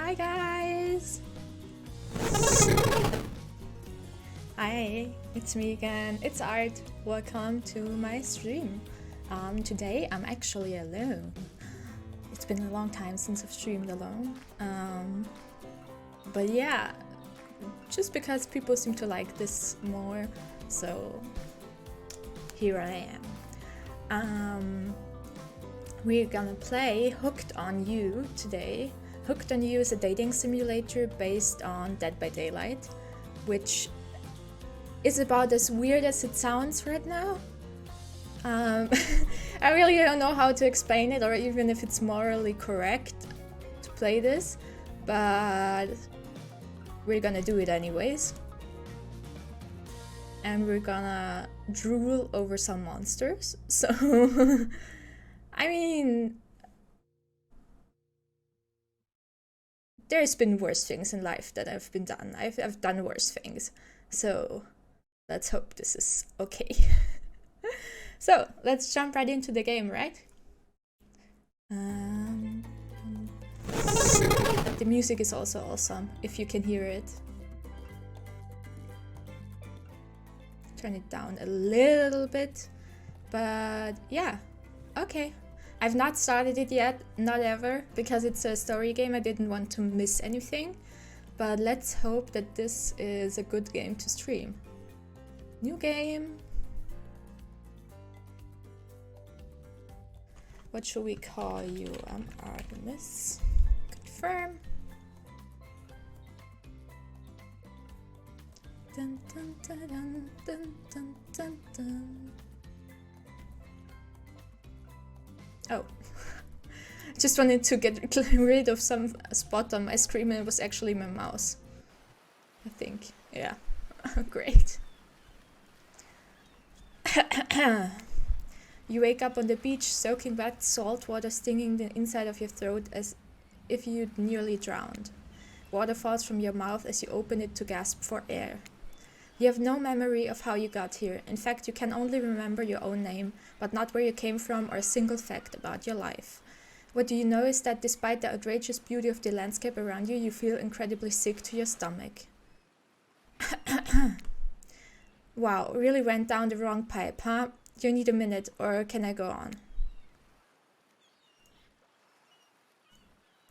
Hi guys! Hi, it's me again. It's Art. Welcome to my stream. Today I'm actually alone. It's been a long time since I've streamed alone. But yeah, just because people seem to like this more, so here I am. We're gonna play Hooked on You today. Hooked on You is a dating simulator based on Dead by Daylight, which is about as weird as it sounds right now. I really don't know how to explain it, or even if it's morally correct to play this, but we're gonna do it anyways. And we're gonna drool over some monsters, so I mean, there's been worse things in life that I've been done. I've done worse things, so let's hope this is okay. So let's jump right into the game, right? The music is also awesome, if you can hear it. Turn it down a little bit, but yeah, okay. I've not started it yet, not ever, because it's a story game. I didn't want to miss anything, but let's hope that this is a good game to stream. New game. What should we call you? I'm Artemis. Confirm. Dun, dun, dun, dun, dun, dun, dun, dun. Oh, just wanted to get rid of some spot on my screen, and it was actually my mouse, I think. Yeah, great. You wake up on the beach, soaking wet, salt water stinging the inside of your throat as if you'd nearly drowned. Water falls from your mouth as you open it to gasp for air. You have no memory of how you got here. In fact, you can only remember your own name, but not where you came from or a single fact about your life. What do you know is that despite the outrageous beauty of the landscape around you, you feel incredibly sick to your stomach. Wow, really went down the wrong pipe, huh? You need a minute, or can I go on?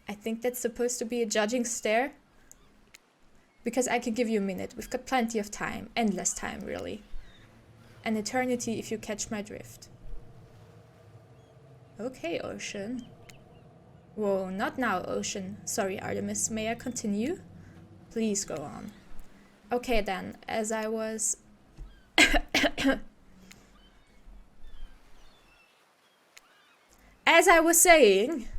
I think that's supposed to be a judging stare. Because I can give you a minute. We've got plenty of time. Endless time, really. An eternity if you catch my drift. Okay, Ocean. Whoa, not now, Ocean. Sorry, Artemis. May I continue? Please go on. Okay then, as I was... As I was saying...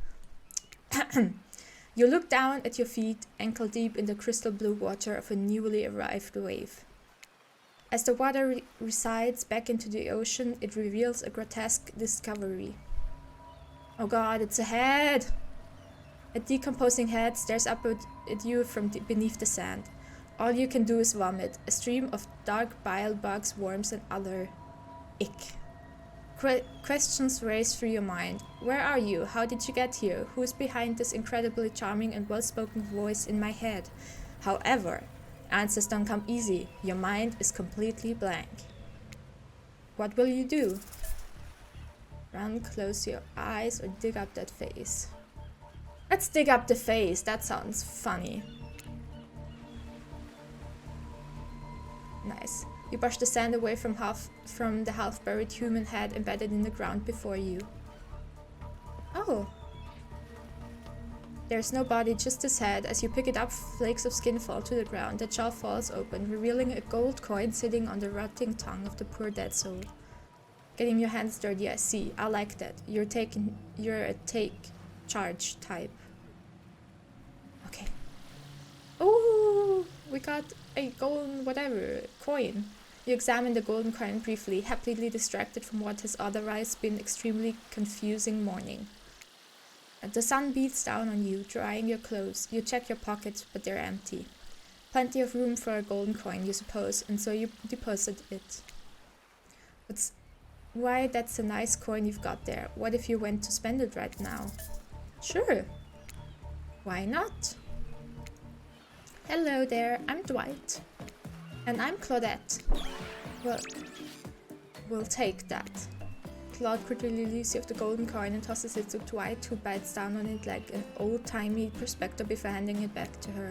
You look down at your feet, ankle deep in the crystal blue water of a newly arrived wave. As the water resides back into the ocean, it reveals a grotesque discovery. Oh god, it's a head! A decomposing head stares up at you from beneath the sand. All you can do is vomit, a stream of dark bile, bugs, worms, and other ick. Questions race through your mind. Where are you? How did you get here? Who is behind this incredibly charming and well-spoken voice in my head? However, answers don't come easy. Your mind is completely blank. What will you do? Run, close your eyes, or dig up that face? Let's dig up the face. That sounds funny. Nice. You brush the sand away from the half-buried human head embedded in the ground before you. Oh. There's no body, just his head. As you pick it up, flakes of skin fall to the ground. The jaw falls open, revealing a gold coin sitting on the rotting tongue of the poor dead soul. Getting your hands dirty, I see. I like that. You're a take charge type. Okay. Ooh, we got a golden whatever coin. You examine the golden coin briefly, happily distracted from what has otherwise been extremely confusing morning. The sun beats down on you, drying your clothes. You check your pockets, but they're empty. Plenty of room for a golden coin, you suppose, and so you deposit it. Why, that's a nice coin you've got there. What if you went to spend it right now? Sure. Why not? Hello there, I'm Dwight. And I'm Claudette. Well, we'll take that. Claude quickly releases you of the golden coin and tosses it to Dwight, who bites down on it like an old-timey prospector before handing it back to her.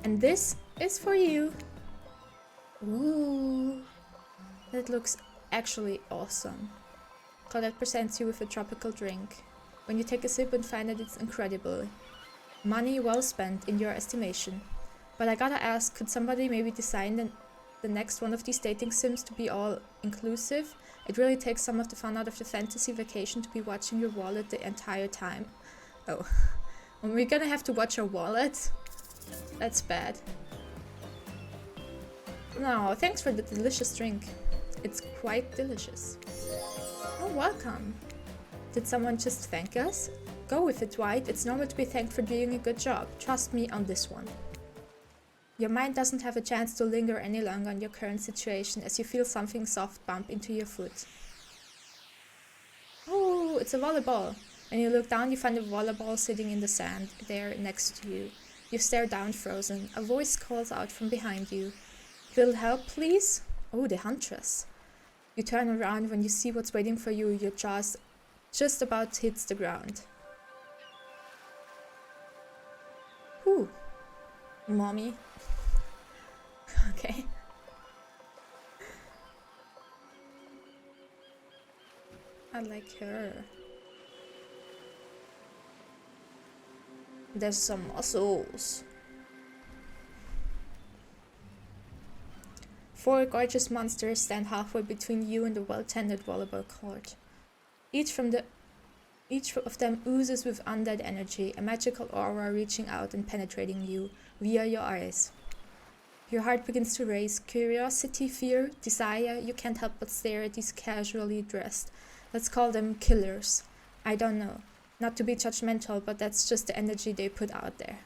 And this is for you. Ooh, that looks actually awesome. Claudette presents you with a tropical drink. When you take a sip and find that it's incredible. Money well spent in your estimation. But I gotta ask, could somebody maybe design the next one of these dating sims to be all inclusive? It really takes some of the fun out of the fantasy vacation to be watching your wallet the entire time. Oh, and we're gonna have to watch our wallet? That's bad. No, thanks for the delicious drink. It's quite delicious. Oh, welcome. Did someone just thank us? Go with it, Dwight. It's normal to be thanked for doing a good job. Trust me on this one. Your mind doesn't have a chance to linger any longer on your current situation as you feel something soft bump into your foot. Oh, it's a volleyball. When you look down, you find a volleyball sitting in the sand there next to you. You stare down frozen. A voice calls out from behind you. Little help, please? Oh, the huntress. You turn around when you see what's waiting for you. Your jaw just about hits the ground. Whew. Mommy. Okay. I like her. There's some muscles. 4 gorgeous monsters stand halfway between you and the well-tended volleyball court. Each of them oozes with undead energy, a magical aura reaching out and penetrating you via your eyes. Your heart begins to race. Curiosity, fear, desire, you can't help but stare at these casually dressed. Let's call them killers. I don't know. Not to be judgmental, but that's just the energy they put out there.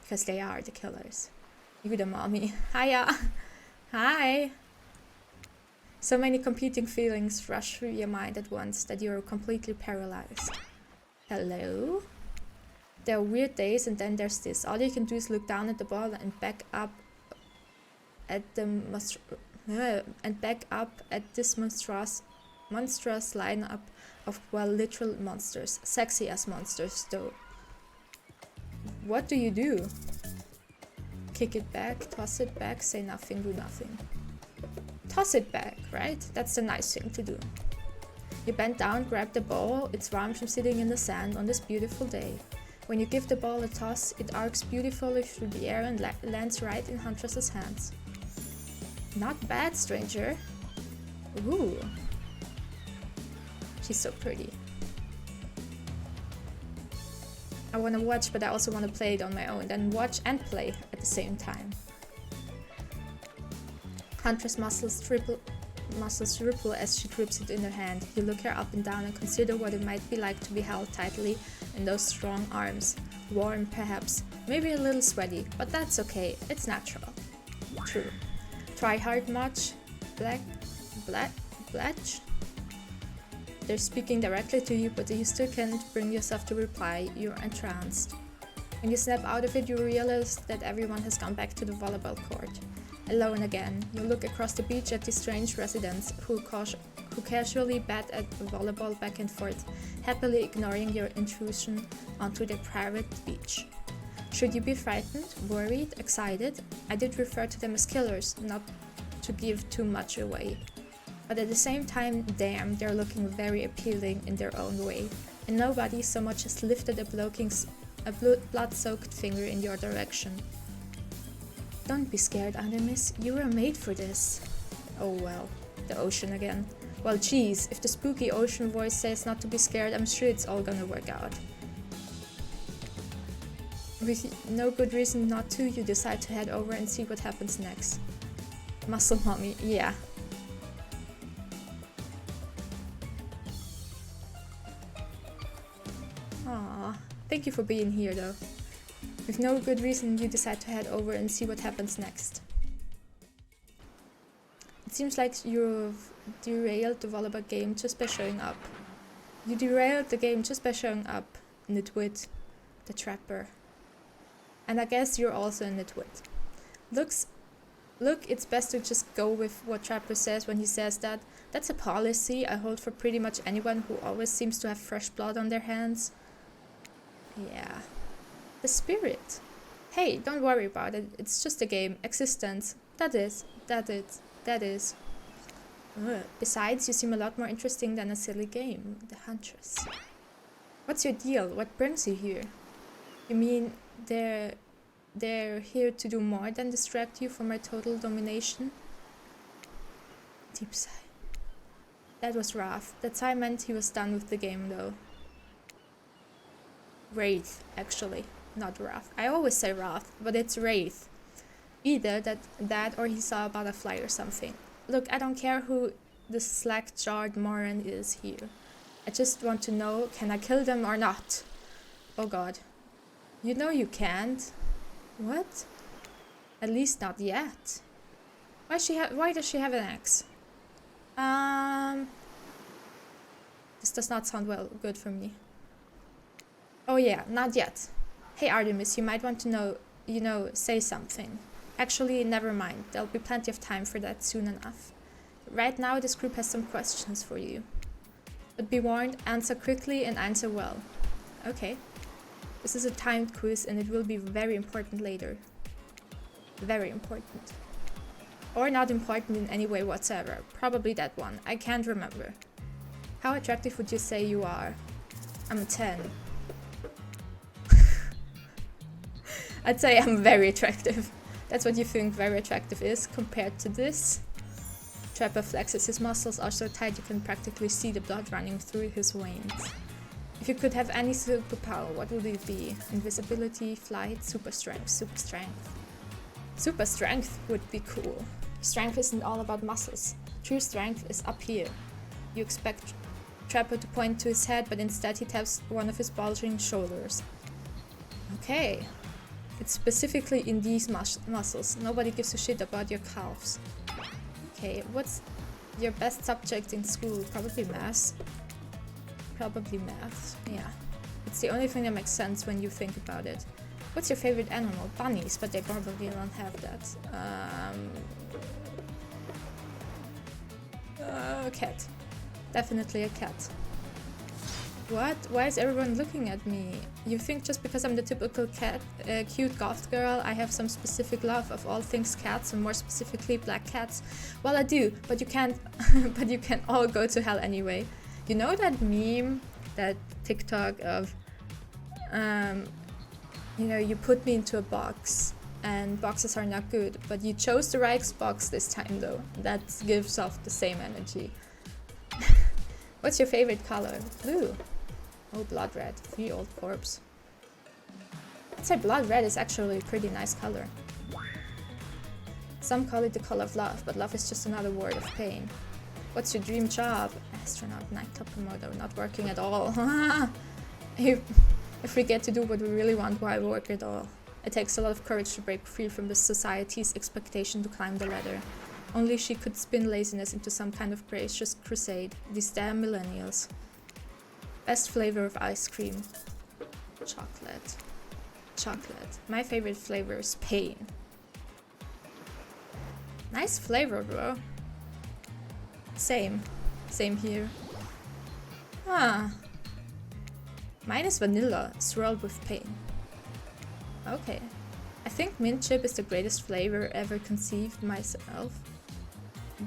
Because they are the killers. You the mommy. Hiya! Hi! So many competing feelings rush through your mind at once that you're completely paralyzed. Hello? There are weird days and then there's this. All you can do is look down at the ball and back up at this monstrous lineup of, well, literal monsters. Sexy as monsters, though. What do you do? Kick it back, toss it back, say nothing, do nothing. Toss it back, right? That's the nice thing to do. You bend down, grab the ball. It's warm from sitting in the sand on this beautiful day. When you give the ball a toss, it arcs beautifully through the air and lands right in Huntress's hands. Not bad, stranger. Ooh. She's so pretty. I want to watch, but I also want to play it on my own. Then watch and play at the same time. Huntress muscles ripple as she grips it in her hand. You look her up and down and consider what it might be like to be held tightly in those strong arms. Warm, perhaps. Maybe a little sweaty, but that's okay. It's natural. True. Try hard much? Blatch? They're speaking directly to you, but you still can't bring yourself to reply. You're entranced. When you snap out of it, you realize that everyone has gone back to the volleyball court. Alone again, you look across the beach at these strange residents who casually bat at the volleyball back and forth, happily ignoring your intrusion onto their private beach. Should you be frightened, worried, excited? I did refer to them as killers, not to give too much away. But at the same time, damn, they're looking very appealing in their own way, and nobody so much as lifted a blood-soaked finger in your direction. Don't be scared, Artemis. You were made for this. Oh well, the ocean again. Well, geez, if the spooky ocean voice says not to be scared, I'm sure it's all gonna work out. With no good reason not to, you decide to head over and see what happens next. Muscle mommy, yeah. Aww, thank you for being here though. With no good reason, you decide to head over and see what happens next. It seems like you've derailed the volleyball game just by showing up. You derailed the game just by showing up, nitwit. The trapper. And I guess you're also a nitwit. Look, it's best to just go with what Trapper says when he says that. That's a policy I hold for pretty much anyone who always seems to have fresh blood on their hands. Yeah. The spirit. Hey, don't worry about it. It's just a game. Existence. That is. Ugh. Besides, you seem a lot more interesting than a silly game. The Huntress. What's your deal? What brings you here? You mean they're here to do more than distract you from my total domination? Deep sigh. That was Wrath. That sigh meant he was done with the game, though. Wraith, actually, not Wrath. I always say Wrath, but it's Wraith. Either that or he saw a butterfly or something. Look, I don't care who the slack-jawed moron is here. I just want to know, can I kill them or not? Oh god. You know you can't. What? At least not yet. Why does she have an axe? This does not sound good for me. Oh yeah, not yet. Hey Artemis, you might want to say something. Actually, never mind. There'll be plenty of time for that soon enough. Right now, this group has some questions for you. But be warned, answer quickly and answer well. Okay. This is a timed quiz and it will be very important later. Very important. Or not important in any way whatsoever. Probably that one. I can't remember. How attractive would you say you are? I'm a 10. I'd say I'm very attractive. That's what you think very attractive is compared to this. Trapper flexes. His muscles are so tight you can practically see the blood running through his veins. If you could have any superpower, what would it be? Invisibility, flight, super strength, super strength. Super strength would be cool. Strength isn't all about muscles. True strength is up here. You expect Trapper to point to his head, but instead he taps one of his bulging shoulders. Okay. It's specifically in these muscles. Nobody gives a shit about your calves. Okay, what's your best subject in school? Probably math. Probably math, yeah. It's the only thing that makes sense when you think about it. What's your favorite animal? Bunnies, but they probably don't have that. Cat. Definitely a cat. What? Why is everyone looking at me? You think just because I'm the typical cute goth girl, I have some specific love of all things cats, and more specifically black cats? Well, I do, but you can't. But you can all go to hell anyway. You know that meme, that TikTok of, you put me into a box, and boxes are not good, but you chose the right box this time though. That gives off the same energy. What's your favorite color? Blue. Oh, blood red. 3-year-old corpse. I'd say blood red is actually a pretty nice color. Some call it the color of love, but love is just another word of pain. What's your dream job? Astronaut, nightclub promoter, not working at all. If we get to do what we really want, why work at all? It takes a lot of courage to break free from the society's expectation to climb the ladder. Only she could spin laziness into some kind of gracious crusade. These damn millennials. Best flavor of ice cream. Chocolate. Chocolate. My favorite flavor is pain. Nice flavor, bro. Same. Same here. Ah. Mine is vanilla, swirled with pain. Okay. I think mint chip is the greatest flavor ever conceived myself.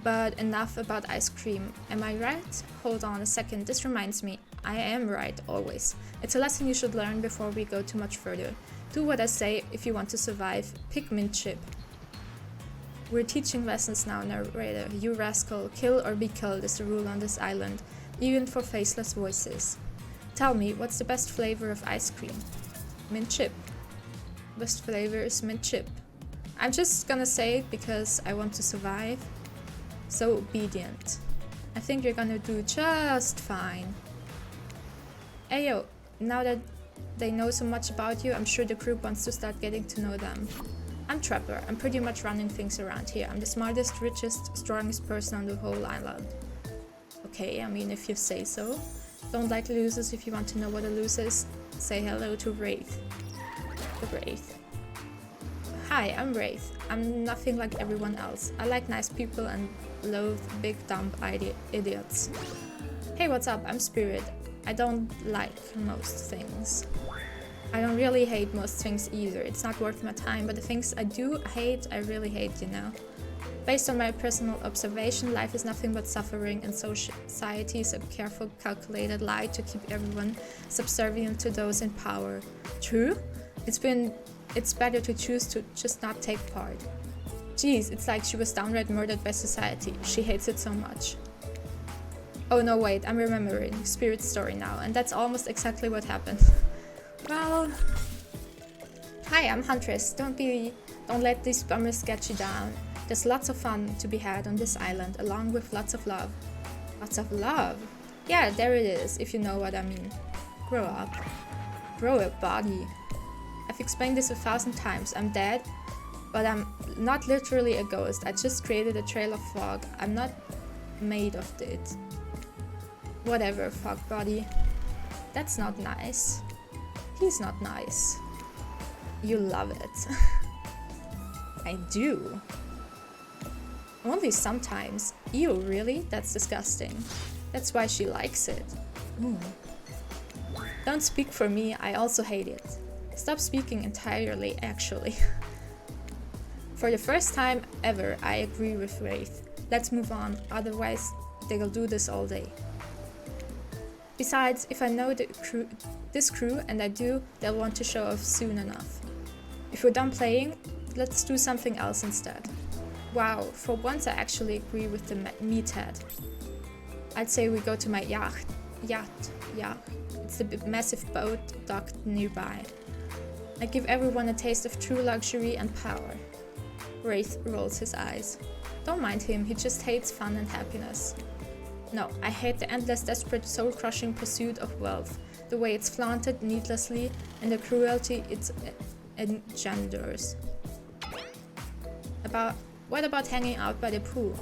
But enough about ice cream. Am I right? Hold on a second, this reminds me. I am right, always. It's a lesson you should learn before we go too much further. Do what I say if you want to survive. Pick mint chip. We're teaching lessons now, narrator. You rascal. Kill or be killed is the rule on this island, even for faceless voices. Tell me, what's the best flavor of ice cream? Mint chip. Best flavor is mint chip. I'm just gonna say it because I want to survive. So obedient. I think you're gonna do just fine. Ayo, now that they know so much about you, I'm sure the group wants to start getting to know them. I'm Trapper. I'm pretty much running things around here. I'm the smartest, richest, strongest person on the whole island. Okay, I mean, if you say so. Don't like losers. If you want to know what a loser is, say hello to Wraith. The Wraith. Hi, I'm Wraith. I'm nothing like everyone else. I like nice people and loathe big dumb idiots. Hey, what's up? I'm Spirit. I don't like most things. I don't really hate most things either. It's not worth my time, but the things I do hate, I really hate, you know. Based on my personal observation, life is nothing but suffering, and society is a careful, calculated lie to keep everyone subservient to those in power. True? It's better to choose to just not take part. Geez, it's like she was downright murdered by society. She hates it so much. Oh no, wait, I'm remembering Spirit's story now, and that's almost exactly what happened. Well... Hi, I'm Huntress. Don't let these bummers get you down. There's lots of fun to be had on this island, along with lots of love. Lots of love? Yeah, there it is, if you know what I mean. Grow up. Grow a body. I've explained this 1,000 times. I'm dead, but I'm not literally a ghost. I just created a trail of fog. I'm not made of it. Whatever, fog body. That's not nice. He's not nice. You love it. I do. Only sometimes. Ew, really? That's disgusting. That's why she likes it. Ooh. Don't speak for me, I also hate it. Stop speaking entirely, actually. For the first time ever, I agree with Wraith. Let's move on, otherwise they'll do this all day. Besides, if I know this crew, and I do, they'll want to show off soon enough. If we're done playing, let's do something else instead. Wow, for once I actually agree with the meathead. I'd say we go to my yacht. It's the massive boat docked nearby. I give everyone a taste of true luxury and power. Wraith rolls his eyes. Don't mind him, he just hates fun and happiness. No, I hate the endless, desperate, soul-crushing pursuit of wealth, the way it's flaunted needlessly, and the cruelty it engenders. What about hanging out by the pool?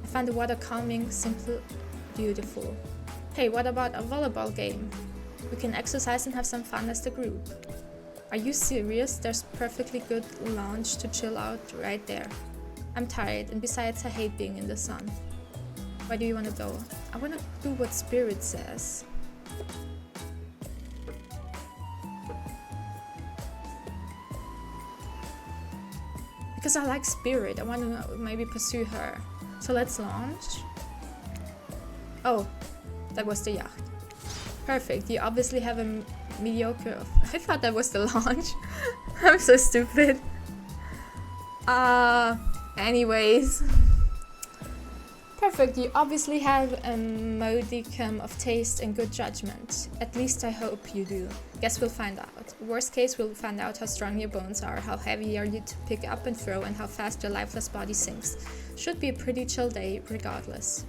I find the water calming, simple, beautiful. Hey, what about a volleyball game? We can exercise and have some fun as the group. Are you serious? There's perfectly good lounge to chill out right there. I'm tired, and besides I hate being in the sun. Where do you want to go? I want to do what Spirit says. Because I like Spirit, I want to maybe pursue her. So let's launch. Oh, that was the yacht. Perfect, you obviously have a mediocre... I thought that was the launch. I'm so stupid. Anyways. Perfect, you obviously have a modicum of taste and good judgment. At least I hope you do. Guess we'll find out. Worst case, we'll find out how strong your bones are, how heavy are you to pick up and throw, and how fast your lifeless body sinks. Should be a pretty chill day, regardless.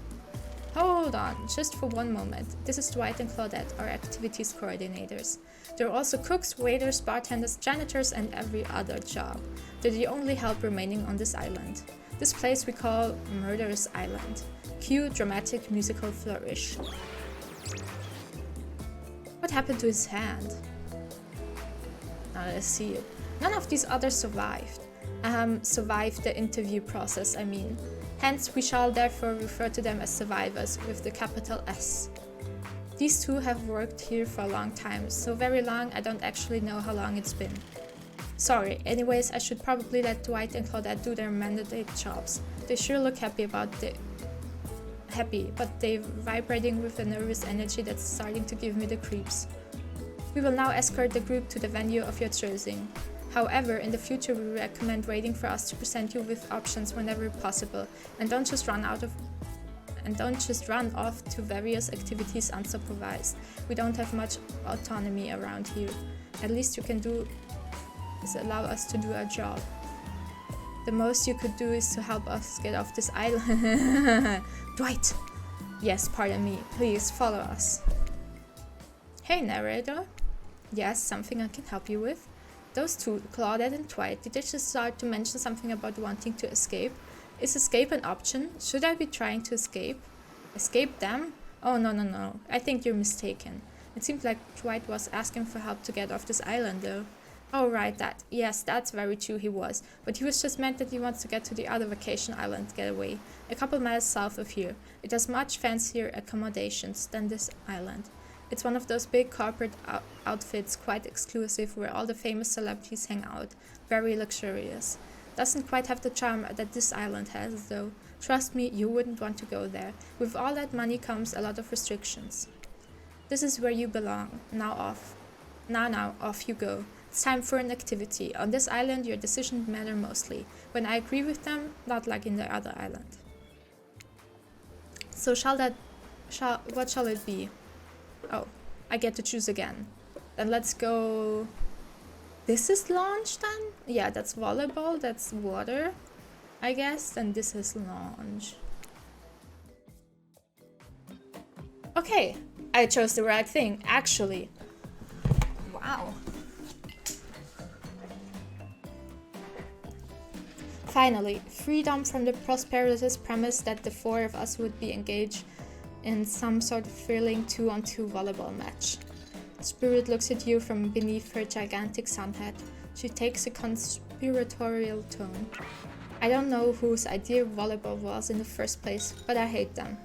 Hold on, just for one moment. This is Dwight and Claudette, our activities coordinators. There are also cooks, waiters, bartenders, janitors, and every other job. They're the only help remaining on this island. This place we call Murderous Island. Cue dramatic musical flourish. What happened to his hand? Now let's see it. None of these others survived. Survived the interview process, I mean. Hence, we shall therefore refer to them as survivors with the capital S. These two have worked here for a long time, so very long I don't actually know how long it's been. Sorry, anyways, I should probably let Dwight and Claudette do their mandated jobs. They sure look happy, but they're vibrating with a nervous energy that's starting to give me the creeps. We will now escort the group to the venue of your choosing. However, in the future we recommend waiting for us to present you with options whenever possible, and don't just run off to various activities unsupervised. We don't have much autonomy around here. At least you can do is allow us to do our job. The most you could do is to help us get off this island. Dwight! Yes, pardon me. Please follow us. Hey, narrator. Yes, something I can help you with? Those two, Claudette and Dwight, did they just start to mention something about wanting to escape? Is escape an option? Should I be trying to escape? Escape them? Oh, no. I think you're mistaken. It seemed like Dwight was asking for help to get off this island, though. Oh, right, that. Yes, that's very true, he was. But he was just meant that he wants to get to the other vacation island getaway, a couple miles south of here. It has much fancier accommodations than this island. It's one of those big corporate outfits, quite exclusive, where all the famous celebrities hang out. Very luxurious. Doesn't quite have the charm that this island has, though. Trust me, you wouldn't want to go there. With all that money comes a lot of restrictions. This is where you belong. Now off you go. It's time for an activity. On this island, your decisions matter mostly. When I agree with them, not like in the other island. So what shall it be? Oh, I get to choose again. Then let's go... This is launch then? Yeah, that's volleyball, that's water, I guess. And this is launch. Okay, I chose the right thing, actually. Wow. Finally, freedom from the prosperous premise that the four of us would be engaged in some sort of thrilling 2-on-2 volleyball match. Spirit looks at you from beneath her gigantic sun hat. She takes a conspiratorial tone. I don't know whose idea volleyball was in the first place, but I hate them.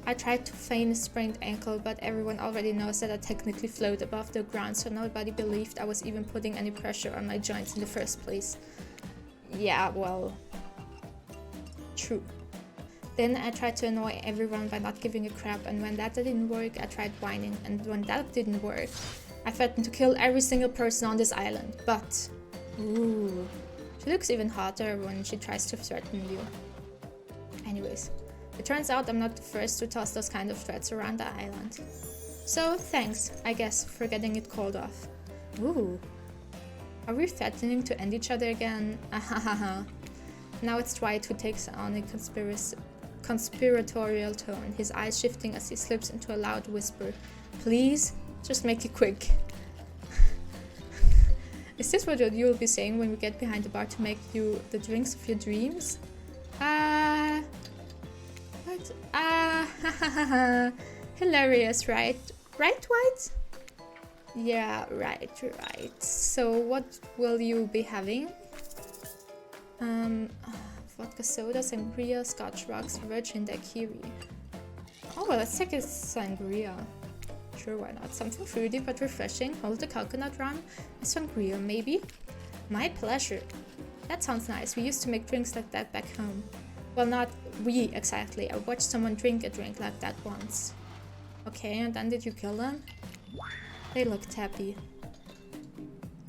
I tried to feign a sprained ankle, but everyone already knows that I technically float above the ground, so nobody believed I was even putting any pressure on my joints in the first place. Yeah, well, true. Then I tried to annoy everyone by not giving a crap, and when that didn't work, I tried whining, and when that didn't work, I threatened to kill every single person on this island. But, ooh, she looks even hotter when she tries to threaten you. Anyways, it turns out I'm not the first to toss those kind of threats around the island. So, thanks, I guess, for getting it called off. Ooh. Are we threatening to end each other again? Ahahaha. Now it's Dwight who takes on a conspiratorial tone, his eyes shifting as he slips into a loud whisper. Please, just make it quick. Is this what you'll be saying when we get behind the bar to make you the drinks of your dreams? What? Hilarious, right? Right, Dwight? Yeah, right. So what will you be having? Vodka soda, sangria, scotch rocks, virgin daiquiri. Oh, well, let's take a sangria. Sure, why not? Something fruity but refreshing. Hold the coconut rum. A sangria, maybe? My pleasure. That sounds nice. We used to make drinks like that back home. Well, not we exactly. I watched someone drink a drink like that once. Okay, and then did you kill them? They looked happy.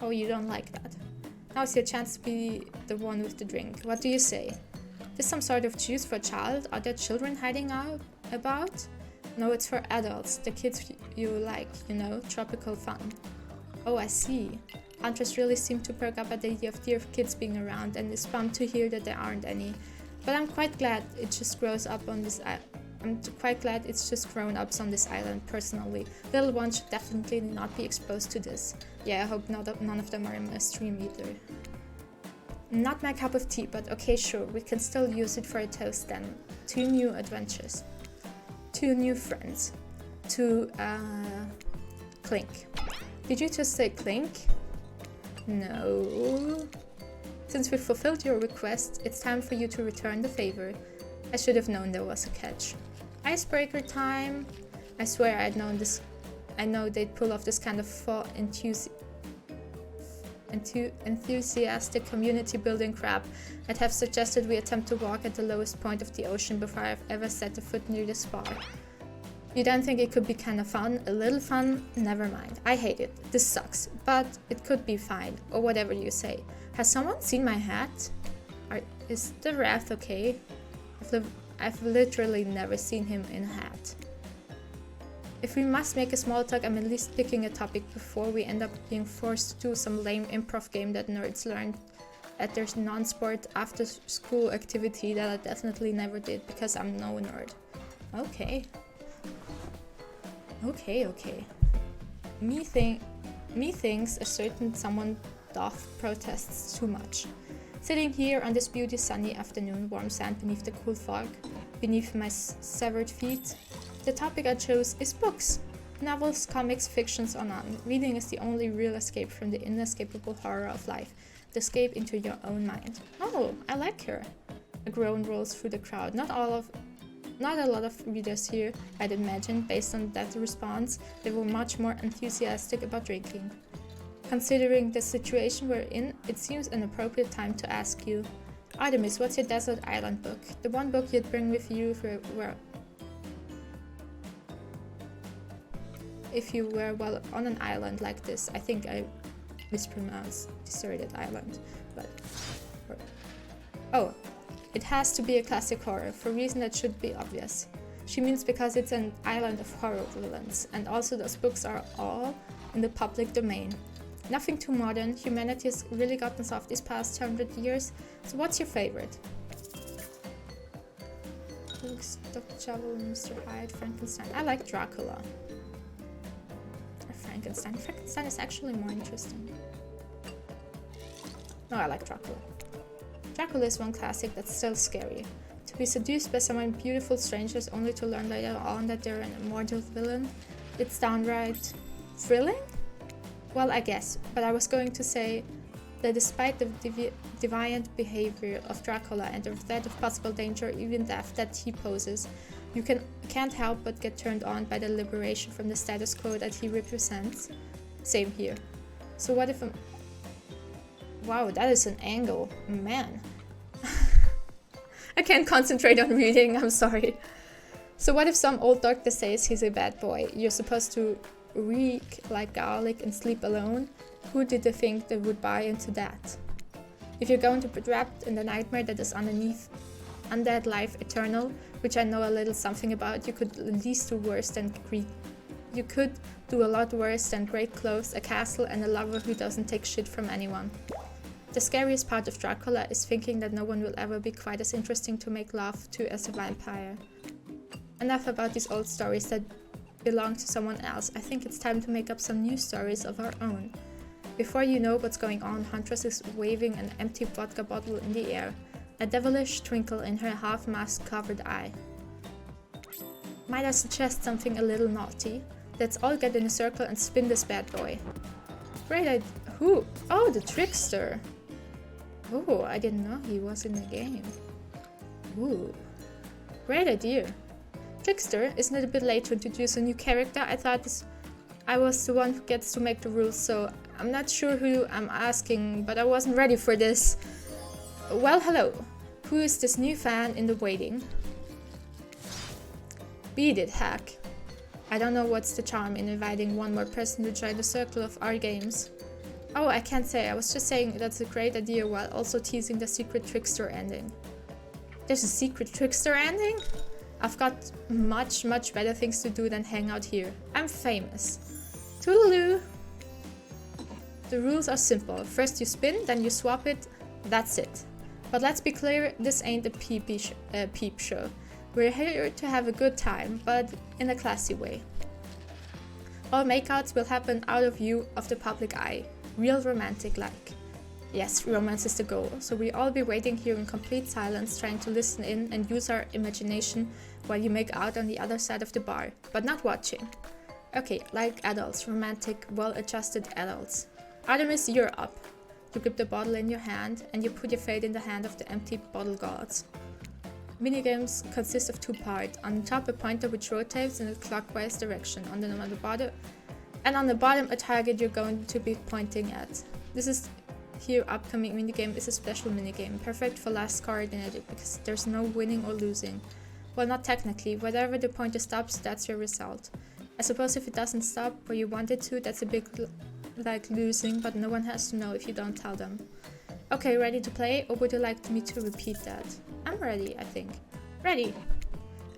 Oh, you don't like that. Now's your chance to be the one with the drink. What do you say? This some sort of juice for a child? Are there children hiding out about? No, it's for adults. The kids you like, you know, tropical fun. Oh, I see. Huntress really seemed to perk up at the idea of dear kids being around and is bummed to hear that there aren't any. But I'm quite glad it just grows up on this I'm quite glad it's just grown-ups on this island, personally. Little ones should definitely not be exposed to this. Yeah, I hope none of them are in my stream either. Not my cup of tea, but okay, sure, we can still use it for a toast then. 2 new adventures. 2 new friends. To, Clink. Did you just say Clink? No. Since we fulfilled your request, it's time for you to return the favor. I should have known there was a catch. Icebreaker time. I swear I'd known this. I know they'd pull off this kind of enthusiastic community building crap. I'd have suggested we attempt to walk at the lowest point of the ocean before I've ever set a foot near this bar. You don't think it could be kind of fun? A little fun? Never mind. I hate it. This sucks. But it could be fine. Or whatever you say. Has someone seen my hat? Is the Wrath okay? I've literally never seen him in a hat. If we must make a small talk, I'm at least picking a topic before we end up being forced to do some lame improv game that nerds learned at their non-sport after-school activity that I definitely never did because I'm no nerd. Okay. Methinks a certain someone doth protests too much. Sitting here on this beauty sunny afternoon, warm sand beneath the cool fog, beneath my severed feet, the topic I chose is books. Novels, comics, fictions, or none, reading is the only real escape from the inescapable horror of life, the escape into your own mind. Oh, I like her. A groan rolls through the crowd. Not a lot of readers here, I'd imagine, based on that response. They were much more enthusiastic about drinking. Considering the situation we're in, it seems an appropriate time to ask you, Artemis, what's your desert island book? The one book you'd bring with you if you were well on an island like this. I think I mispronounced deserted island, but oh, it has to be a classic horror for a reason that should be obvious. She means because it's an island of horror villains, and also those books are all in the public domain. Nothing too modern. Humanity has really gotten soft these past 100 years. So what's your favorite? Dr. Shovel, Mr. Hyde, Frankenstein. I like Dracula. Or Frankenstein. Frankenstein is actually more interesting. No, I like Dracula. Dracula is one classic that's still scary. To be seduced by someone beautiful strangers only to learn later on that they're an immortal villain, it's downright thrilling? Well, I guess, but I was going to say that despite the deviant behavior of Dracula and the threat of possible danger, even death, that he poses, you can't help but get turned on by the liberation from the status quo that he represents. Same here. So what if wow, that is an angle. Man. I can't concentrate on reading, I'm sorry. So what if some old doctor says he's a bad boy? You're supposed to reek like garlic and sleep alone? Who did they think they would buy into that? If you're going to be trapped in the nightmare that is underneath undead life eternal, which I know a little something about, you could at least do worse than you could do a lot worse than great clothes, a castle, and a lover who doesn't take shit from anyone. The scariest part of Dracula is thinking that no one will ever be quite as interesting to make love to as a vampire. Enough about these old stories that belong to someone else. I think it's time to make up some new stories of our own. Before you know what's going on, Huntress is waving an empty vodka bottle in the air, a devilish twinkle in her half-mask covered eye. Might I suggest something a little naughty? Let's all get in a circle and spin this bad boy. Great idea. Who? Oh, the trickster. Oh, I didn't know he was in the game. Ooh. Great idea. Trickster, isn't it a bit late to introduce a new character? I thought I was the one who gets to make the rules, so I'm not sure who I'm asking, but I wasn't ready for this. Well, hello. Who is this new fan in the waiting? Beat it, hack. I don't know what's the charm in inviting one more person to join the circle of our games. Oh, I can't say. I was just saying that's a great idea while also teasing the secret trickster ending. There's a secret trickster ending? I've got much better things to do than hang out here. I'm famous. Toodaloo! The rules are simple. First you spin, then you swap it. That's it. But let's be clear, this ain't a peep show. We're here to have a good time, but in a classy way. All makeouts will happen out of view of the public eye. Real romantic like. Yes, romance is the goal, so we all be waiting here in complete silence, trying to listen in and use our imagination while you make out on the other side of the bar, but not watching. Okay, like adults, romantic, well-adjusted adults. Artemis, you're up. You grip the bottle in your hand, and you put your fate in the hand of the empty bottle gods. Minigames consist of two parts. On the top, a pointer which rotates in a clockwise direction. On the bottom, a target you're going to be pointing at. This is here upcoming minigame is a special minigame, perfect for last coordinated because there's no winning or losing. Well, not technically. Whatever the pointer stops, that's your result. I suppose if it doesn't stop where you want it to, that's a big like losing, but no one has to know if you don't tell them. Okay, ready to play, or would you like me to repeat that? I'm ready, I think. Ready!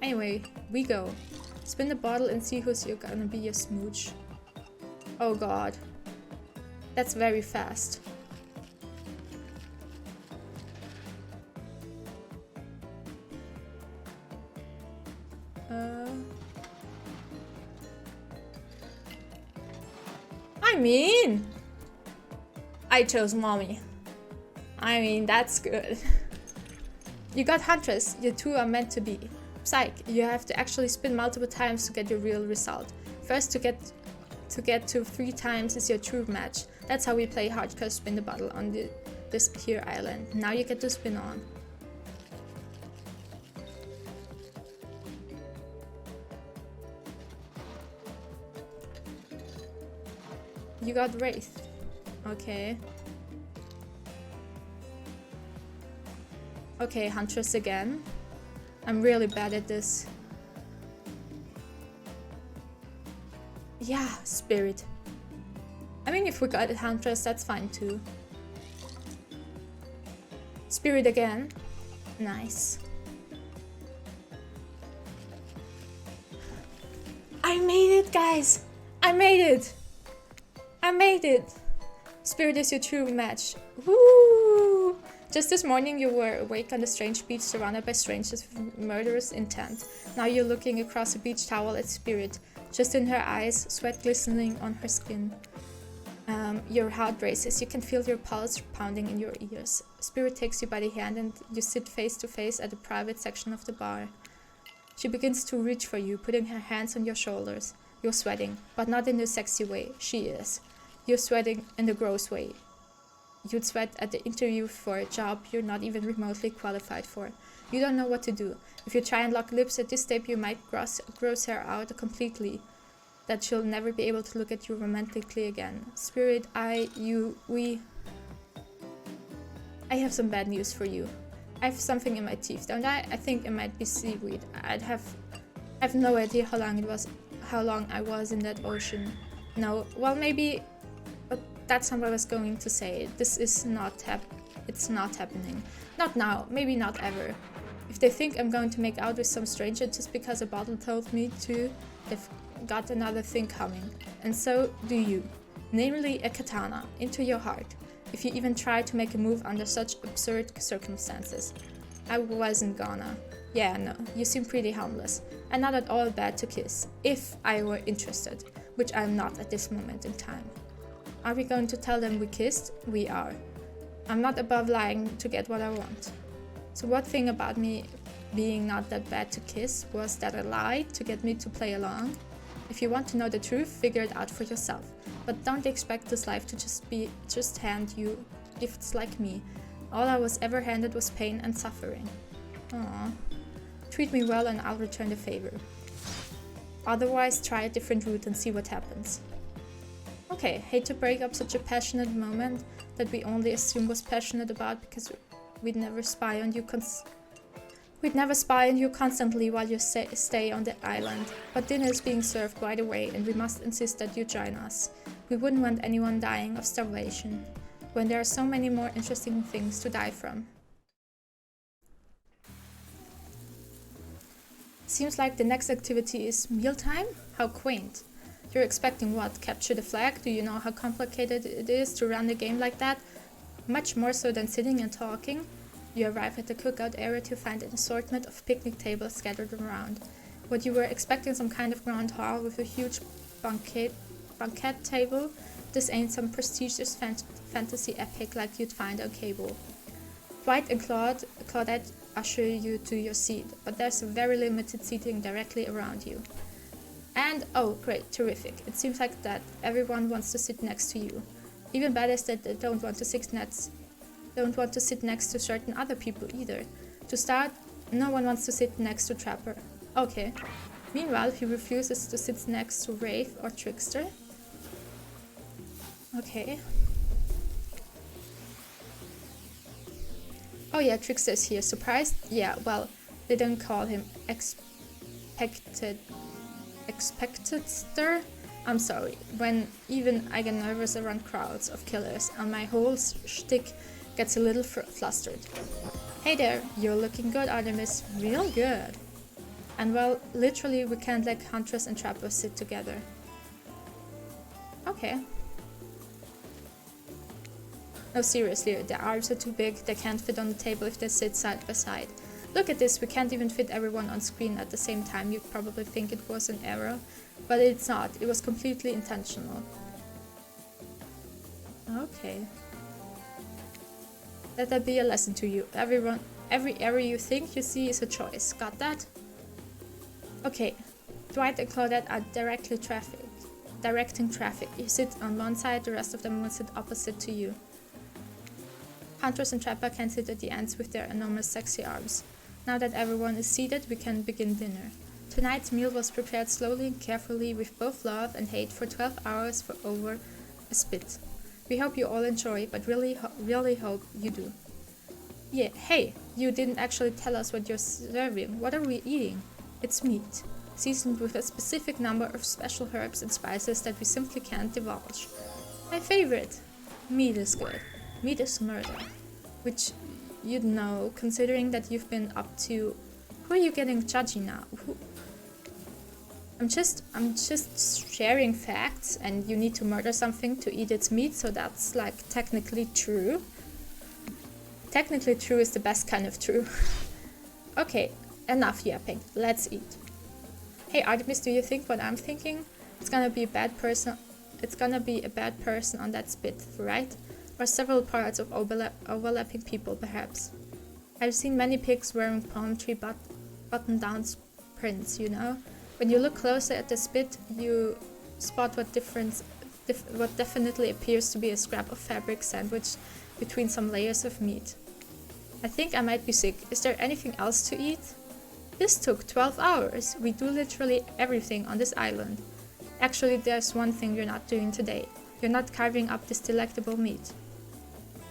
Anyway, we go. Spin the bottle and see who's gonna be your smooch. Oh god. That's very fast. I chose mommy. I mean, that's good. You got Huntress, you two are meant to be. Psych, you have to actually spin multiple times to get your real result. First to get to 3 times is your true match. That's how we play hardcore spin the bottle on this here island. Now you get to spin on. You got Wraith. Okay. Okay, Huntress again. I'm really bad at this. Yeah, Spirit. I mean, if we got it Huntress, that's fine too. Spirit again. Nice. I made it, guys! I made it! I made it! Spirit is your true match. Woo! Just this morning you were awake on the strange beach surrounded by strangers with murderous intent. Now you're looking across a beach towel at Spirit. Just in her eyes, sweat glistening on her skin. Your heart races. You can feel your pulse pounding in your ears. Spirit takes you by the hand and you sit face to face at a private section of the bar. She begins to reach for you, putting her hands on your shoulders. You're sweating, but not in the sexy way. She is. You're sweating in the gross way. You'd sweat at the interview for a job you're not even remotely qualified for. You don't know what to do. If you try and lock lips at this step, you might gross her out completely. That she'll never be able to look at you romantically again. Spirit, we... I have some bad news for you. I have something in my teeth, don't I? I think it might be seaweed. I have no idea how long I was in that ocean. No, well maybe, but that's not what I was going to say. This is not it's not happening. Not now, maybe not ever. If they think I'm going to make out with some stranger just because a bottle told me to, they've got another thing coming. And so do you. Namely a katana, into your heart. If you even try to make a move under such absurd circumstances. I wasn't gonna. Yeah, no, you seem pretty harmless. And not at all bad to kiss. If I were interested. Which I'm not at this moment in time. Are we going to tell them we kissed? We are. I'm not above lying to get what I want. So what thing about me being not that bad to kiss was that a lie to get me to play along? If you want to know the truth, figure it out for yourself. But don't expect this life to just hand you gifts like me. All I was ever handed was pain and suffering. Aww. Treat me well and I'll return the favor. Otherwise, try a different route and see what happens. Okay, hate to break up such a passionate moment that we only assume was passionate about because we'd never spy on you constantly while you stay on the island. But dinner is being served right away and we must insist that you join us. We wouldn't want anyone dying of starvation, when there are so many more interesting things to die from. Seems like the next activity is mealtime? How quaint. You're expecting what? Capture the flag? Do you know how complicated it is to run a game like that? Much more so than sitting and talking. You arrive at the cookout area to find an assortment of picnic tables scattered around. What you were expecting some kind of grand hall with a huge banquet table, this ain't some prestigious fantasy epic like you'd find on cable. Dwight and Claudette usher you to your seat, but there's a very limited seating directly around you. And oh great, terrific. It seems like that everyone wants to sit next to you. Even better is that they don't want to sit next to certain other people either. To start, no one wants to sit next to Trapper. Okay. Meanwhile, he refuses to sit next to Wraith or Trickster. Okay. Oh yeah, Trickster is here. Surprised? Yeah, well, they don't call him Expectedster? I'm sorry. When even I get nervous around crowds of killers and my whole shtick gets a little flustered. Hey there, you're looking good, Artemis. Real good. And well, literally we can't let Huntress and Trapper sit together. Okay. No, seriously, their arms are too big, they can't fit on the table if they sit side by side. Look at this, we can't even fit everyone on screen at the same time. You'd probably think it was an error, but it's not. It was completely intentional. Okay. Let that be a lesson to you. Every error you think you see is a choice. Got that? Okay. Dwight and Claudette are directing traffic. You sit on one side, the rest of them will sit opposite to you. Huntress and Trapper can sit at the ends with their enormous sexy arms. Now that everyone is seated, we can begin dinner. Tonight's meal was prepared slowly and carefully with both love and hate for 12 hours for over a spit. We hope you all enjoy, but really hope you do. Yeah, hey, you didn't actually tell us what you're serving. What are we eating? It's meat, seasoned with a specific number of special herbs and spices that we simply can't divulge. My favorite! Meat is good. Meat is murder. Which you'd know, considering that you've been up to... Who are you getting judgy now? I'm just sharing facts, and you need to murder something to eat its meat, so that's like technically true. Technically true is the best kind of true. Okay, enough yapping. Let's eat. Hey Artemis, do you think what I'm thinking? It's gonna be a bad person on that spit, right? Or several parts of overlapping people, perhaps. I've seen many pigs wearing palm tree button-down prints, you know? When you look closer at the spit, you spot what definitely appears to be a scrap of fabric sandwiched between some layers of meat. I think I might be sick. Is there anything else to eat? This took 12 hours. We do literally everything on this island. Actually, there's one thing you're not doing today. You're not carving up this delectable meat.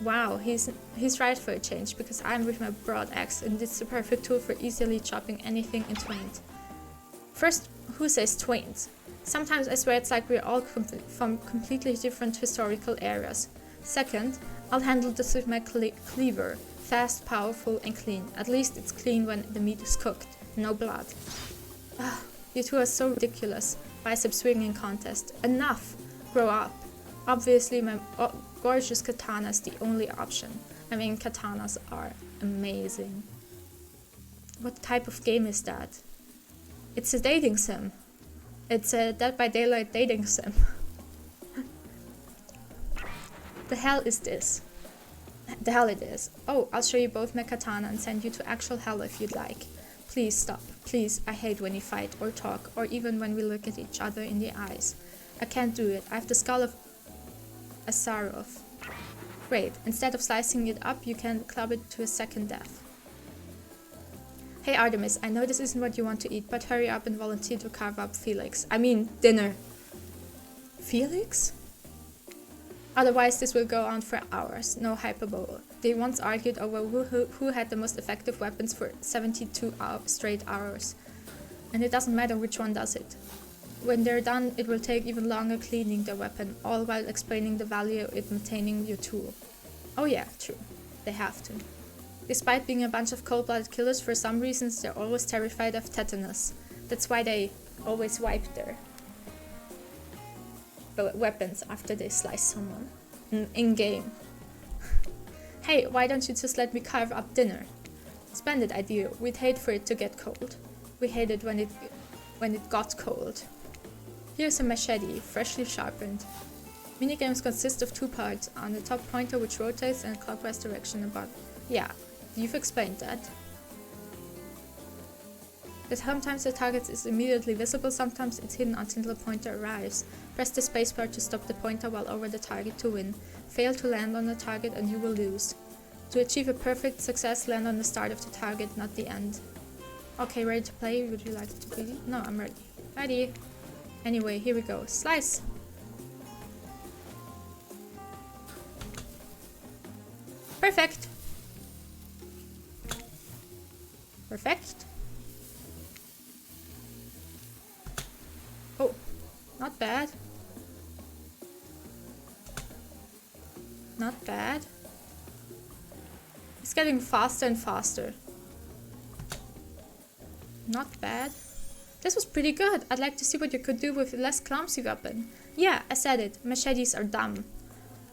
Wow, he's right for a change, because I'm with my broad axe and it's the perfect tool for easily chopping anything in twain. First, who says twains? Sometimes I swear it's like we're all from completely different historical eras. Second, I'll handle this with my cleaver. Fast, powerful, and clean. At least it's clean when the meat is cooked. No blood. Ah, you two are so ridiculous. Bicep swinging contest. Enough! Grow up. Obviously, my gorgeous katana is the only option. I mean, katanas are amazing. What type of game is that? It's a dating sim. It's a Dead by Daylight dating sim. The hell is this? The hell it is. Oh, I'll show you both my katana and send you to actual hell if you'd like. Please stop. Please, I hate when you fight or talk, or even when we look at each other in the eyes. I can't do it. I have the skull of a Sarov. Great. Instead of slicing it up, you can club it to a second death. Hey Artemis, I know this isn't what you want to eat, but hurry up and volunteer to carve up Felix. I mean, dinner. Felix? Otherwise, this will go on for hours. No hyperbole. They once argued over who had the most effective weapons for 72 straight hours. And it doesn't matter which one does it. When they're done, it will take even longer cleaning their weapon, all while explaining the value in maintaining your tool. Oh yeah, true. They have to. Despite being a bunch of cold-blooded killers, for some reasons they're always terrified of tetanus. That's why they always wipe their weapons after they slice someone. In-game. Hey, why don't you just let me carve up dinner? Splendid idea. We'd hate for it to get cold. We hate it when it got cold. Here's a machete, freshly sharpened. Minigames consist of two parts, on the top pointer which rotates in a clockwise direction about... Yeah, you've explained that. That sometimes the target is immediately visible, sometimes it's hidden until the pointer arrives. Press the spacebar to stop the pointer while over the target to win. Fail to land on the target and you will lose. To achieve a perfect success, land on the start of the target, not the end. Okay, ready to play? Would you like to play? No, I'm ready. Ready! Anyway, here we go. Slice! Perfect! Perfect! Oh, not bad. Not bad. It's getting faster and faster. Not bad. This was pretty good. I'd like to see what you could do with a less clumsy weapon. Yeah, I said it. Machetes are dumb.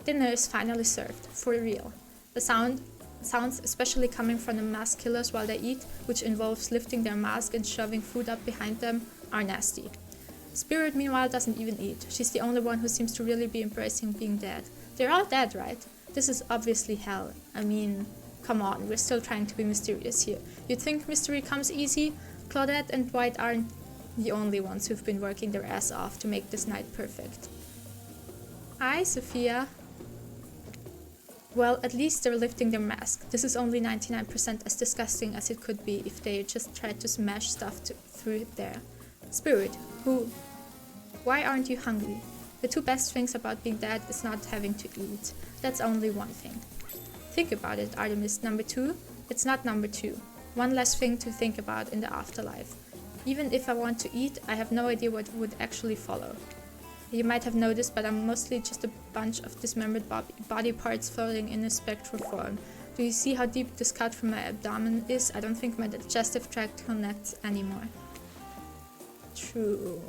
Dinner is finally served. For real. The sounds, especially coming from the mask killers while they eat, which involves lifting their mask and shoving food up behind them, are nasty. Spirit, meanwhile, doesn't even eat. She's the only one who seems to really be embracing being dead. They're all dead, right? This is obviously hell. I mean, come on, we're still trying to be mysterious here. You'd think mystery comes easy? Claudette and Dwight aren't The only ones who've been working their ass off to make this night perfect. Hi, Sophia. Well, at least they're lifting their mask. This is only 99% as disgusting as it could be if they just tried to smash stuff through it there. Spirit, why aren't you hungry? The two best things about being dead is not having to eat. That's only one thing. Think about it, Artemis. Number 2? It's not number 2. One less thing to think about in the afterlife. Even if I want to eat, I have no idea what would actually follow. You might have noticed, but I'm mostly just a bunch of dismembered body parts floating in a spectral form. Do you see how deep this cut from my abdomen is? I don't think my digestive tract connects anymore. True.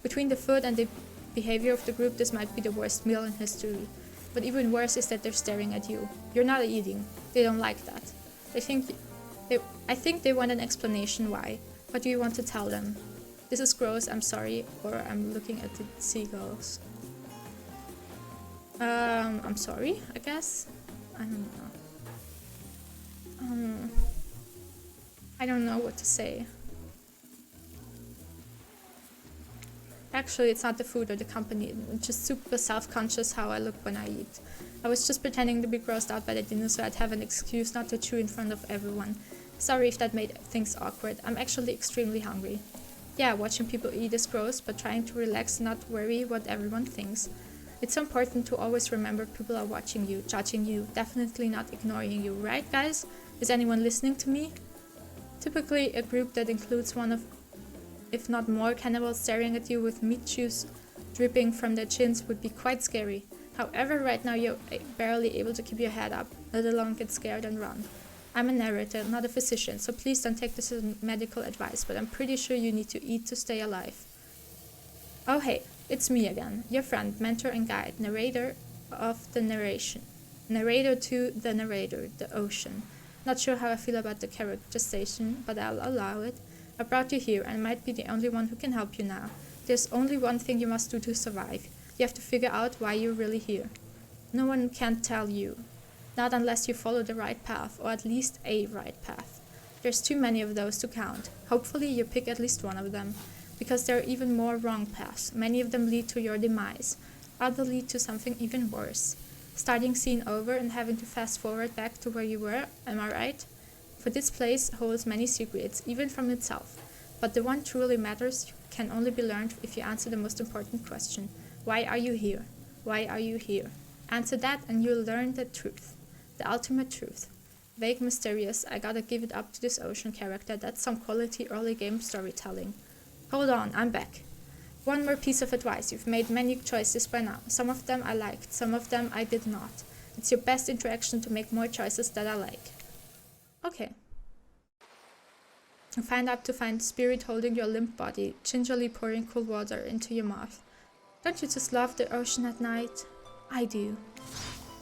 Between the food and the behavior of the group, this might be the worst meal in history. But even worse is that they're staring at you. You're not eating. They don't like that. I think they want an explanation why. What do you want to tell them? This is gross, I'm sorry, or I'm looking at the seagulls. I'm sorry, I guess? I don't know. I don't know what to say. Actually, it's not the food or the company. I'm just super self-conscious how I look when I eat. I was just pretending to be grossed out by the dinner so I'd have an excuse not to chew in front of everyone. Sorry if that made things awkward. I'm actually extremely hungry. Yeah, watching people eat is gross, but trying to relax and not worry what everyone thinks. It's so important to always remember people are watching you, judging you, definitely not ignoring you, right guys? Is anyone listening to me? Typically, a group that includes one of, if not more, cannibals staring at you with meat juice dripping from their chins would be quite scary. However, right now you're barely able to keep your head up, let alone get scared and run. I'm a narrator, not a physician, so please don't take this as medical advice, but I'm pretty sure you need to eat to stay alive. Oh hey, it's me again, your friend, mentor and guide, narrator of the narration. Narrator to the narrator, the ocean. Not sure how I feel about the characterization, but I'll allow it. I brought you here and might be the only one who can help you now. There's only one thing you must do to survive. You have to figure out why you're really here. No one can tell you. Not unless you follow the right path, or at least a right path. There's too many of those to count. Hopefully you pick at least one of them, because there are even more wrong paths. Many of them lead to your demise. Others lead to something even worse. Starting scene over and having to fast forward back to where you were, am I right? For this place holds many secrets, even from itself. But the one truly matters can only be learned if you answer the most important question. Why are you here? Why are you here? Answer that and you'll learn the truth. The ultimate truth. Vague, mysterious, I gotta give it up to this ocean character, that's some quality early game storytelling. Hold on, I'm back. One more piece of advice, you've made many choices by now. Some of them I liked, some of them I did not. It's your best interaction to make more choices that I like. Okay. Find spirit holding your limp body, gingerly pouring cool water into your mouth. Don't you just love the ocean at night? I do.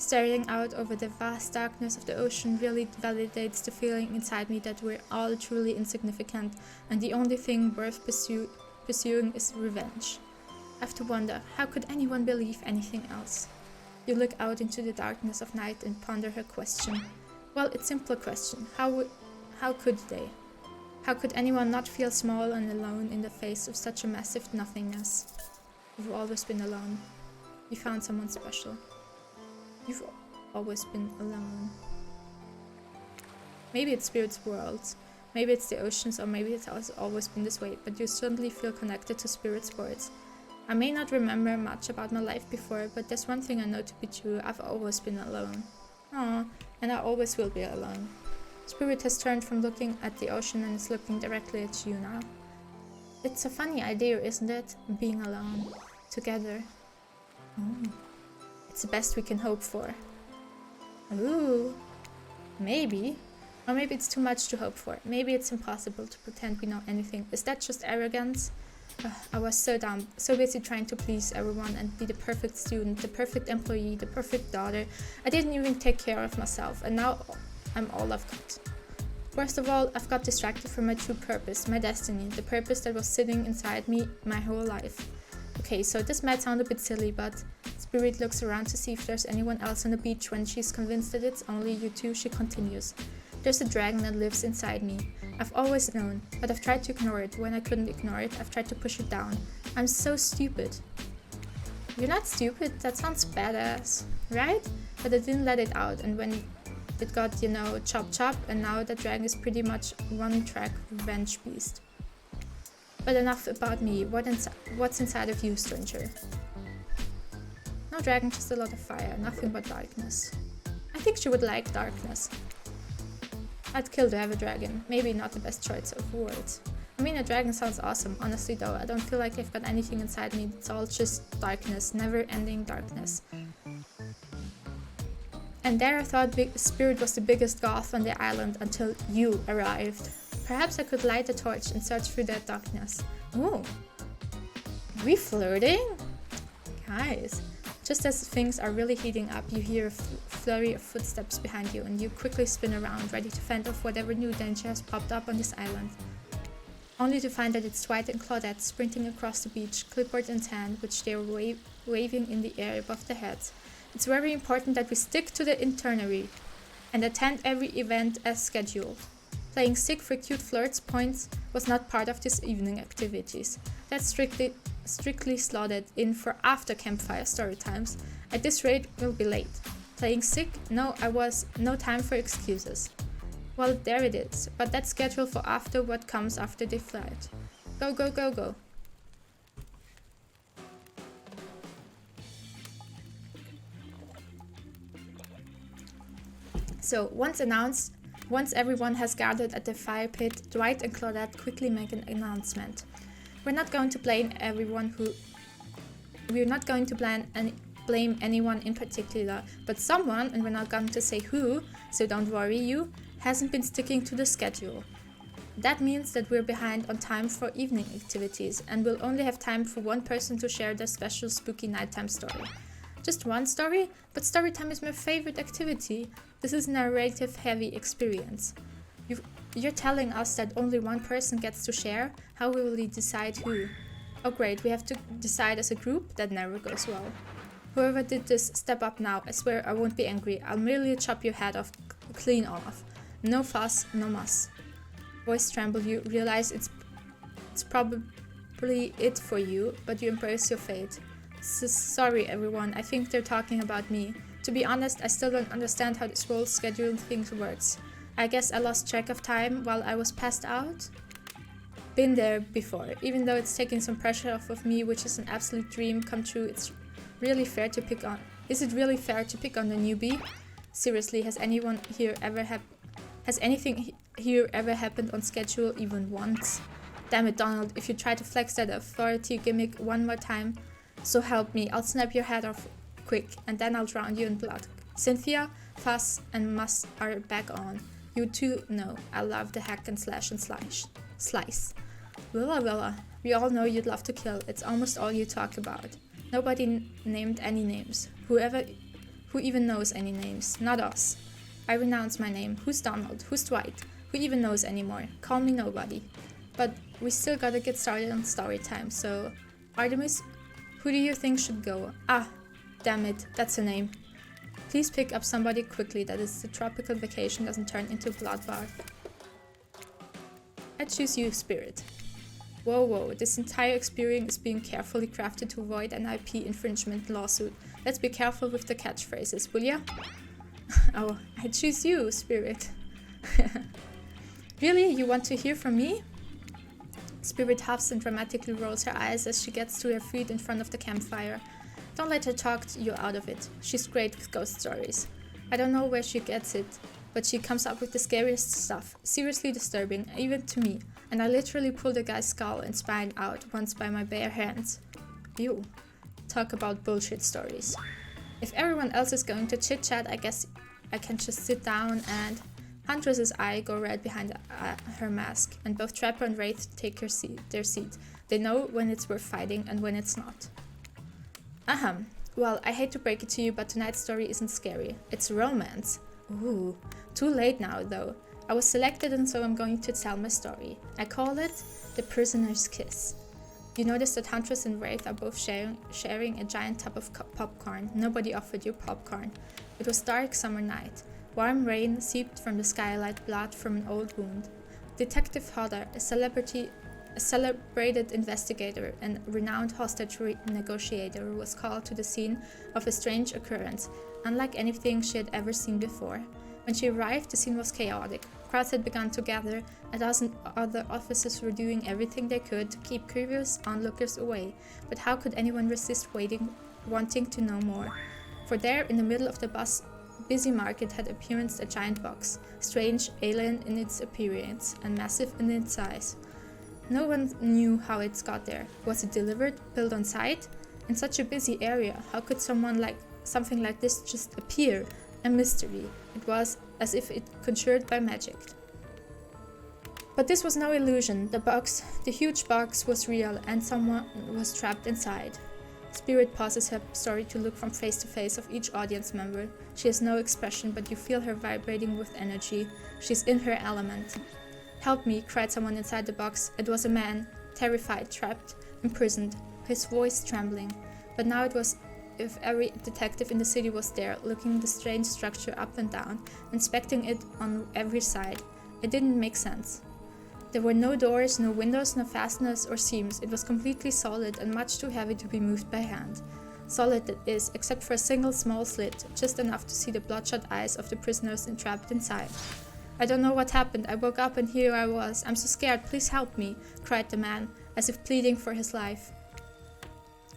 Staring out over the vast darkness of the ocean really validates the feeling inside me that we're all truly insignificant and the only thing worth pursuing is revenge. I have to wonder, how could anyone believe anything else? You look out into the darkness of night and ponder her question. Well, it's a simple question. How could they? How could anyone not feel small and alone in the face of such a massive nothingness? You've always been alone. You found someone special. You've always been alone. Maybe it's Spirit's worlds, maybe it's the oceans, or maybe it's always been this way, but you certainly feel connected to Spirit's words. I may not remember much about my life before, but there's one thing I know to be true, I've always been alone. Aww, and I always will be alone. Spirit has turned from looking at the ocean and is looking directly at you now. It's a funny idea, isn't it? Being alone. Together. Oh. It's the best we can hope for. Ooh. Maybe. Or maybe it's too much to hope for. Maybe it's impossible to pretend we know anything. Is that just arrogance? I was so dumb, so busy trying to please everyone and be the perfect student, the perfect employee, the perfect daughter. I didn't even take care of myself, and now I'm all I've got. First of all, I've got distracted from my true purpose, my destiny, the purpose that was sitting inside me my whole life. Okay, so this might sound a bit silly, but Spirit looks around to see if there's anyone else on the beach. When she's convinced that it's only you two, she continues. There's a dragon that lives inside me. I've always known, but I've tried to ignore it. When I couldn't ignore it, I've tried to push it down. I'm so stupid. You're not stupid, that sounds badass, right? But I didn't let it out, and when it got, you know, chop chop, and now the dragon is pretty much one-track revenge beast. But enough about me, what's inside of you, stranger? No dragon, just a lot of fire, nothing but darkness. I think she would like darkness. I'd kill to have a dragon, maybe not the best choice of words. I mean, a dragon sounds awesome, honestly though, I don't feel like I've got anything inside me, it's all just darkness, never-ending darkness. And there I thought Spirit was the biggest goth on the island until you arrived. Perhaps I could light a torch and search through that darkness. Ooh. Are we flirting? Guys. Just as things are really heating up, you hear a flurry of footsteps behind you and you quickly spin around, ready to fend off whatever new danger has popped up on this island. Only to find that it's Dwight and Claudette sprinting across the beach, clipboard in hand, which they are waving in the air above their heads. It's very important that we stick to the itinerary and attend every event as scheduled. Playing sick for cute flirts points was not part of this evening activities. That's strictly slotted in for after campfire story times. At this rate, we'll be late. Playing sick? No time for excuses. Well, there it is, but that's scheduled for after what comes after the flight. Go, go, go, go. So, once everyone has gathered at the fire pit, Dwight and Claudette quickly make an announcement. We're not going to blame anyone in particular, but someone, and we're not going to say who, so don't worry you, hasn't been sticking to the schedule. That means that we're behind on time for evening activities, and we'll only have time for one person to share their special spooky nighttime story. Just one story? But story time is my favorite activity. This is a narrative-heavy experience. You're telling us that only one person gets to share? How will we decide who? Oh great, we have to decide as a group? That never goes well. Whoever did this, step up now. I swear I won't be angry. I'll merely chop your head off, clean off. No fuss, no muss. Voice tremble, you realize it's probably it for you, but you embrace your fate. Sorry everyone, I think they're talking about me. To be honest, I still don't understand how this whole scheduling thing works. I guess I lost track of time while I was passed out? Been there before. Even though it's taking some pressure off of me, which is an absolute dream come true, is it really fair to pick on the newbie? Seriously, has anything here ever happened on schedule even once? Damn it, Donald, if you try to flex that authority gimmick one more time, so help me, I'll snap your head off quick, and then I'll drown you in blood. Cynthia, Fuss, and Muss are back on. You too know I love the hack and slash and slice. Willa, we all know you'd love to kill, it's almost all you talk about. Nobody named any names. Who even knows any names? Not us. I renounce my name. Who's Donald? Who's Dwight? Who even knows anymore? Call me nobody. But we still gotta get started on story time, so... Artemis, who do you think should go? Ah, damn it, that's a name. Please pick up somebody quickly, that is the tropical vacation doesn't turn into a bloodbath. I choose you, Spirit. Whoa, this entire experience is being carefully crafted to avoid an IP infringement lawsuit. Let's be careful with the catchphrases, will ya? Oh, I choose you, Spirit. Really? You want to hear from me? Spirit huffs and dramatically rolls her eyes as she gets to her feet in front of the campfire. Don't let her talk you out of it. She's great with ghost stories. I don't know where she gets it, but she comes up with the scariest stuff. Seriously disturbing, even to me. And I literally pulled a guy's skull and spine out once by my bare hands. Ew. Talk about bullshit stories. If everyone else is going to chit-chat, I guess I can just sit down and... Huntress's eye go red behind her mask, and both Trapper and Wraith take their seat. They know when it's worth fighting and when it's not. Ahem. Well, I hate to break it to you, but tonight's story isn't scary. It's romance. Ooh. Too late now, though. I was selected and so I'm going to tell my story. I call it The Prisoner's Kiss. You notice that Huntress and Wraith are both sharing a giant tub of popcorn. Nobody offered you popcorn. It was dark summer night. Warm rain seeped from the sky like blood from an old wound. Detective Hodder, a celebrated investigator and renowned hostage negotiator, was called to the scene of a strange occurrence, unlike anything she had ever seen before. When she arrived, the scene was chaotic. Crowds had begun to gather. A dozen other officers were doing everything they could to keep curious onlookers away. But how could anyone resist wanting to know more? For there, in the middle of the busy market, had appeared a giant box, strange, alien in its appearance, and massive in its size. No one knew how it got there. Was it delivered, built on site? In such a busy area, how could something like this just appear? A mystery. It was as if it conjured by magic. But this was no illusion. The huge box was real, and someone was trapped inside. Spirit pauses her story to look from face to face of each audience member. She has no expression, but you feel her vibrating with energy. She's in her element. "Help me," cried someone inside the box. It was a man, terrified, trapped, imprisoned, his voice trembling. But now it was if every detective in the city was there, looking the strange structure up and down, inspecting it on every side. It didn't make sense. There were no doors, no windows, no fasteners or seams. It was completely solid and much too heavy to be moved by hand. Solid it is, except for a single small slit, just enough to see the bloodshot eyes of the prisoners entrapped inside. "I don't know what happened. I woke up and here I was. I'm so scared. Please help me," cried the man, as if pleading for his life.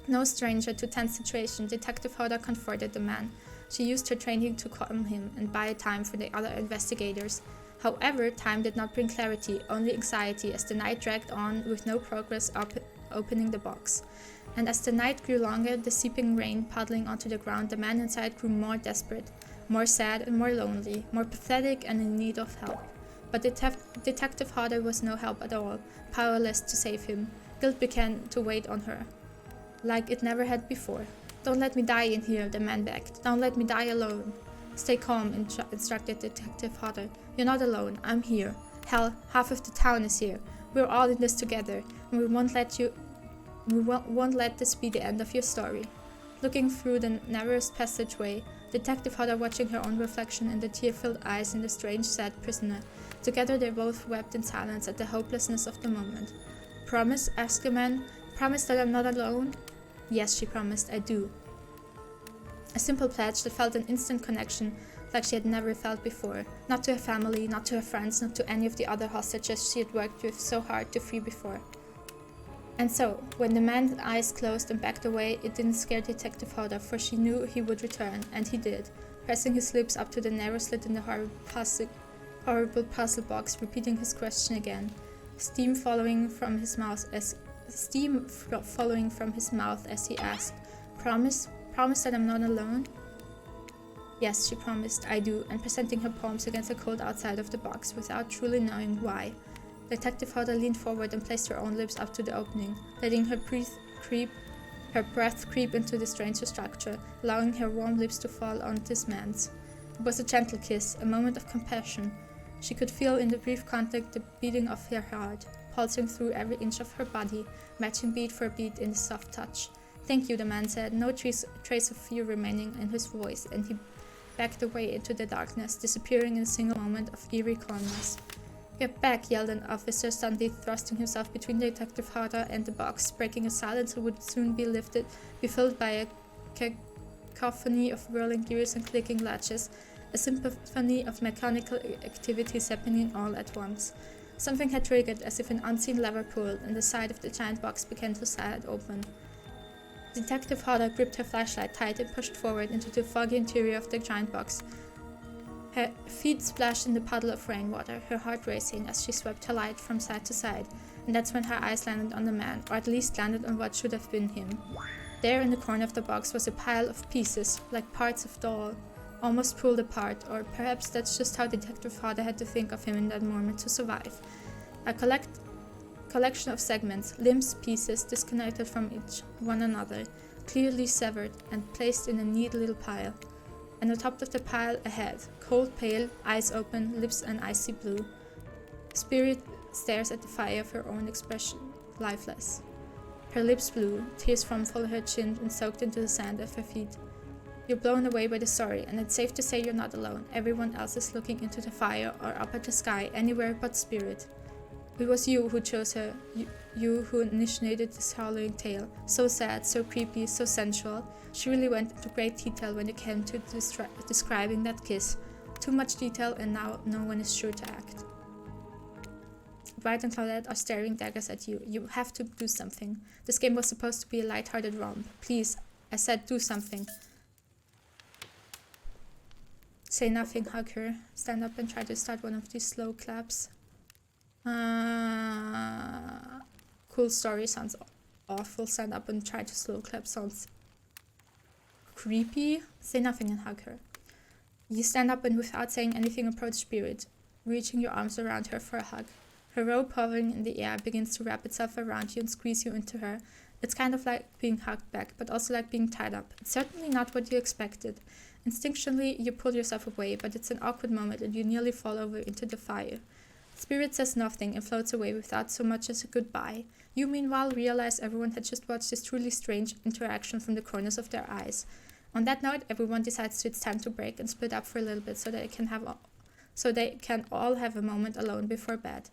No stranger to tense situation, Detective Hodder comforted the man. She used her training to calm him and buy time for the other investigators. However, time did not bring clarity, only anxiety as the night dragged on with no progress opening the box. And as the night grew longer, the seeping rain puddling onto the ground, the man inside grew more desperate, more sad and more lonely, more pathetic and in need of help. But Detective Hodder was no help at all, powerless to save him. Guilt began to weigh on her, like it never had before. "Don't let me die in here," the man begged. "Don't let me die alone." "Stay calm," instructed Detective Hodder. "You're not alone. I'm here. Hell, half of the town is here. We're all in this together, and we won't let this be the end of your story." Looking through the narrowest passageway, Detective Hodder watching her own reflection in the tear-filled eyes in the strange, sad prisoner. Together they both wept in silence at the hopelessness of the moment. "Promise?" asked the man. "Promise that I'm not alone?" "Yes," she promised, "I do." A simple pledge that felt an instant connection like she had never felt before. Not to her family, not to her friends, not to any of the other hostages she had worked with so hard to free before. And so, when the man's eyes closed and backed away, it didn't scare Detective Hodder, for she knew he would return, and he did, pressing his lips up to the narrow slit in the horrible puzzle box, repeating his question again. Steam following from his mouth as he asked, "Promise? Promise that I'm not alone?" "Yes," she promised, "I do," and presenting her palms against the cold outside of the box without truly knowing why. Detective Hodder leaned forward and placed her own lips up to the opening, letting her breath creep into the stranger structure, allowing her warm lips to fall on this man's. It was a gentle kiss, a moment of compassion. She could feel in the brief contact the beating of her heart, pulsing through every inch of her body, matching beat for beat in the soft touch. "Thank you," the man said, no trace of fear remaining in his voice, and he backed away into the darkness, disappearing in a single moment of eerie calmness. "Get back!" yelled an officer, suddenly thrusting himself between Detective Hodder and the box, breaking a silence that would soon be filled by a cacophony of whirling gears and clicking latches, a symphony of mechanical activities happening all at once. Something had triggered, as if an unseen lever pulled, and the side of the giant box began to slide open. Detective Hodder gripped her flashlight tight and pushed forward into the foggy interior of the giant box. Her feet splashed in the puddle of rainwater, her heart racing as she swept her light from side to side, and that's when her eyes landed on the man, or at least landed on what should have been him. There in the corner of the box was a pile of pieces, like parts of doll, almost pulled apart, or perhaps that's just how Detective Hodder had to think of him in that moment to survive. A collection of segments, limbs, pieces disconnected from one another, clearly severed and placed in a neat little pile. And on top of the pile, a head, cold pale, eyes open, lips an icy blue. Spirit stares at the fire of her own expression, lifeless. Her lips blue, tears from her chin and soaked into the sand at her feet. "You're blown away by the story, and it's safe to say you're not alone. Everyone else is looking into the fire or up at the sky, anywhere but Spirit." It was you who chose her, you who initiated this harrowing tale. So sad, so creepy, so sensual. She really went into great detail when it came to describing that kiss. Too much detail, and now no one is sure to act. Bright and Claudette are staring daggers at you. You have to do something. This game was supposed to be a light-hearted romp. Please, I said do something. Say nothing, hug her. Stand up and try to start one of these slow claps. Cool story sounds awful. Stand up and try to slow clap sounds creepy. Say nothing and hug her. You stand up and without saying anything approach Spirit, reaching your arms around her for a hug. Her robe hovering in the air begins to wrap itself around you and squeeze you into her. It's kind of like being hugged back, but also like being tied up. It's certainly not what you expected. Instinctually, you pull yourself away, but it's an awkward moment and you nearly fall over into the fire. Spirit says nothing and floats away without so much as a goodbye. You, meanwhile, realize everyone had just watched this truly strange interaction from the corners of their eyes. On that note, everyone decides it's time to break and split up for a little bit so they can all have a moment alone before bed.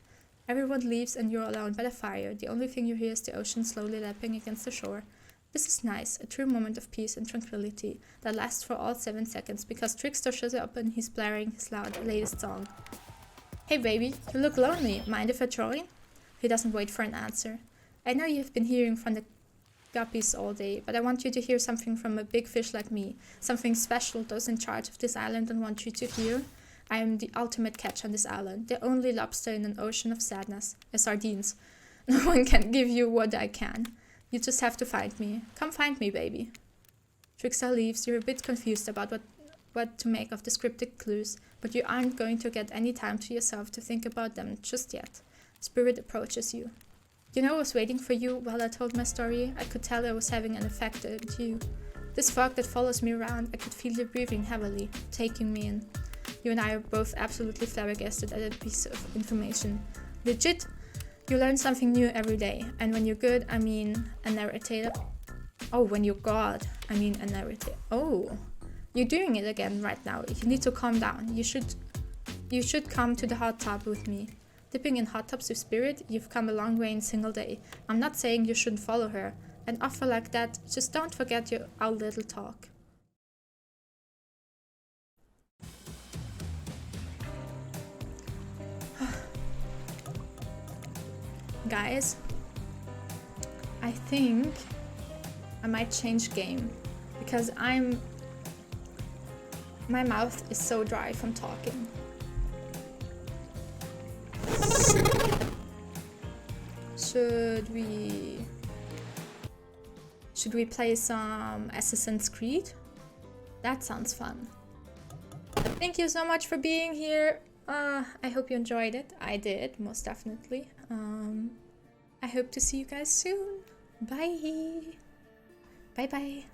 Everyone leaves and you're alone by the fire. The only thing you hear is the ocean slowly lapping against the shore. This is nice, a true moment of peace and tranquility that lasts for all 7 seconds because Trickster shows up and he's blaring his latest song. Hey baby, you look lonely. Mind if I join? He doesn't wait for an answer. I know you've been hearing from the guppies all day, but I want you to hear something from a big fish like me. Something special those in charge of this island don't want you to hear. I am the ultimate catch on this island, the only lobster in an ocean of sadness. Sardines. No one can give you what I can. You just have to find me. Come find me, baby. Trickster leaves. You're a bit confused about what to make of the cryptic clues, but you aren't going to get any time to yourself to think about them just yet. Spirit approaches you. You know I was waiting for you while I told my story. I could tell I was having an effect on you. This fog that follows me around, I could feel you breathing heavily, taking me in. You and I are both absolutely flabbergasted at a piece of information. Legit, you learn something new every day. And when you're good, I mean a narrator. Oh, when you're God, I mean a narrator. Oh, you're doing it again right now. You need to calm down. You should come to the hot tub with me. Dipping in hot tubs with Spirit, you've come a long way in a single day. I'm not saying you shouldn't follow her. An offer like that, just don't forget our little talk. Guys, I think I might change game because my mouth is so dry from talking. Should we play some Assassin's Creed? That sounds fun. Thank you so much for being here. I hope you enjoyed it. I did, most definitely. I hope to see you guys soon. Bye. Bye bye.